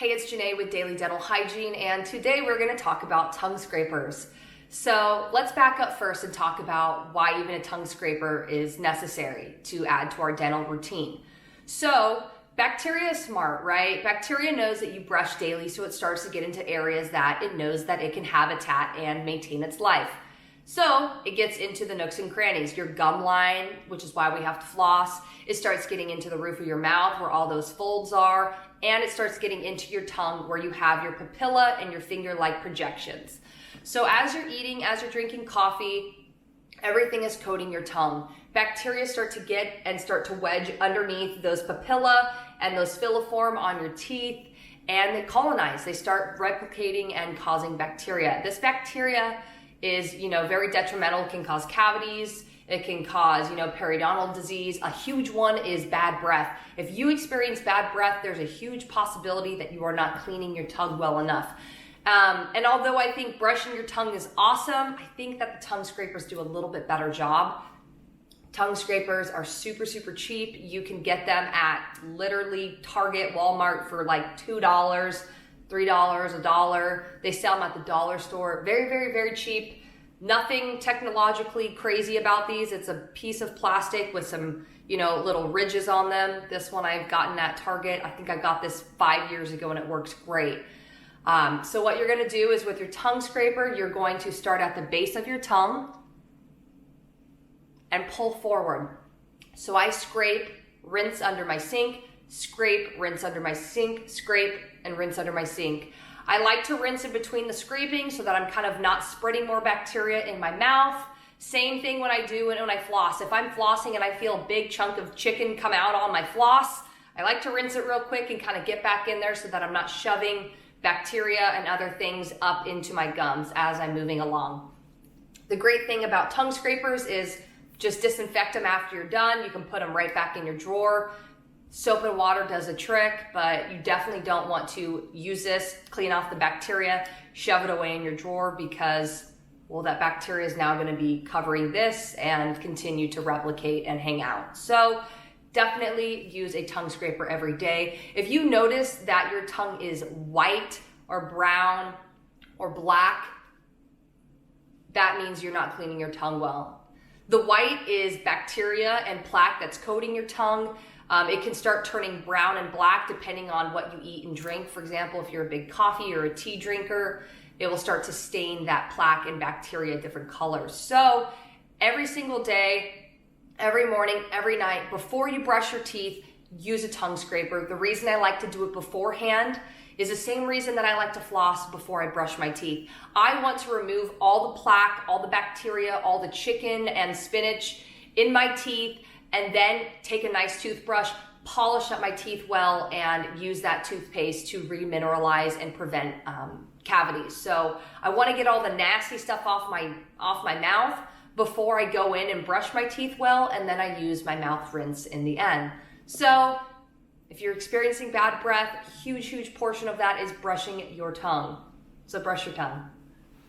Hey, it's Janae with Daily Dental Hygiene, and today we're going to talk about tongue scrapers. So let's back up first and talk about why even a tongue scraper is necessary to add to our dental routine. So bacteria is smart, right? Bacteria knows that you brush daily, so it starts to get into areas that it knows that it can habitat and maintain its life. So it gets into the nooks and crannies, your gum line, which is why we have to floss. It starts getting into the roof of your mouth where all those folds are, and it starts getting into your tongue where you have your papilla and your finger-like projections. So as you're eating, as you're drinking coffee, everything is coating your tongue. Bacteria start to wedge underneath those papilla and those filiform on your teeth, and they colonize. They start replicating and causing bacteria. This bacteria is, very detrimental. It can cause cavities. It can cause, periodontal disease. A huge one is bad breath. If you experience bad breath, there's a huge possibility that you are not cleaning your tongue well enough. And although I think brushing your tongue is awesome, I think that the tongue scrapers do a little bit better job. Tongue scrapers are super, super cheap. You can get them at literally Target, Walmart for like $2, $3, $1. They sell them at the dollar store. Very, very, very cheap. Nothing technologically crazy about these. It's a piece of plastic with some, little ridges on them. This one I've gotten at Target. I think I got this 5 years ago and it works great. So what you're gonna do is with your tongue scraper, you're going to start at the base of your tongue and pull forward. So I scrape, rinse under my sink, scrape, rinse under my sink, scrape, and rinse under my sink. I like to rinse in between the scraping so that I'm kind of not spreading more bacteria in my mouth. Same thing when I do when I floss. If I'm flossing and I feel a big chunk of chicken come out on my floss, I like to rinse it real quick and kind of get back in there so that I'm not shoving bacteria and other things up into my gums as I'm moving along. The great thing about tongue scrapers is just disinfect them after you're done. You can put them right back in your drawer. Soap and water does a trick, but you definitely don't want to use this, clean off the bacteria, shove it away in your drawer because, well, that bacteria is now going to be covering this and continue to replicate and hang out. So definitely use a tongue scraper every day. If you notice that your tongue is white or brown or black, that means you're not cleaning your tongue well. The white is bacteria and plaque that's coating your tongue. It can start turning brown and black depending on what you eat and drink. For example, if you're a big coffee or a tea drinker, it will start to stain that plaque and bacteria different colors. So every single day, every morning, every night, before you brush your teeth, use a tongue scraper. The reason I like to do it beforehand is the same reason that I like to floss before I brush my teeth. I want to remove all the plaque, all the bacteria, all the chicken and spinach in my teeth, and then take a nice toothbrush, polish up my teeth well, and use that toothpaste to remineralize and prevent cavities. So I want to get all the nasty stuff off my mouth before I go in and brush my teeth well, and then I use my mouth rinse in the end. So if you're experiencing bad breath, huge portion of that is brushing your tongue. So brush your tongue.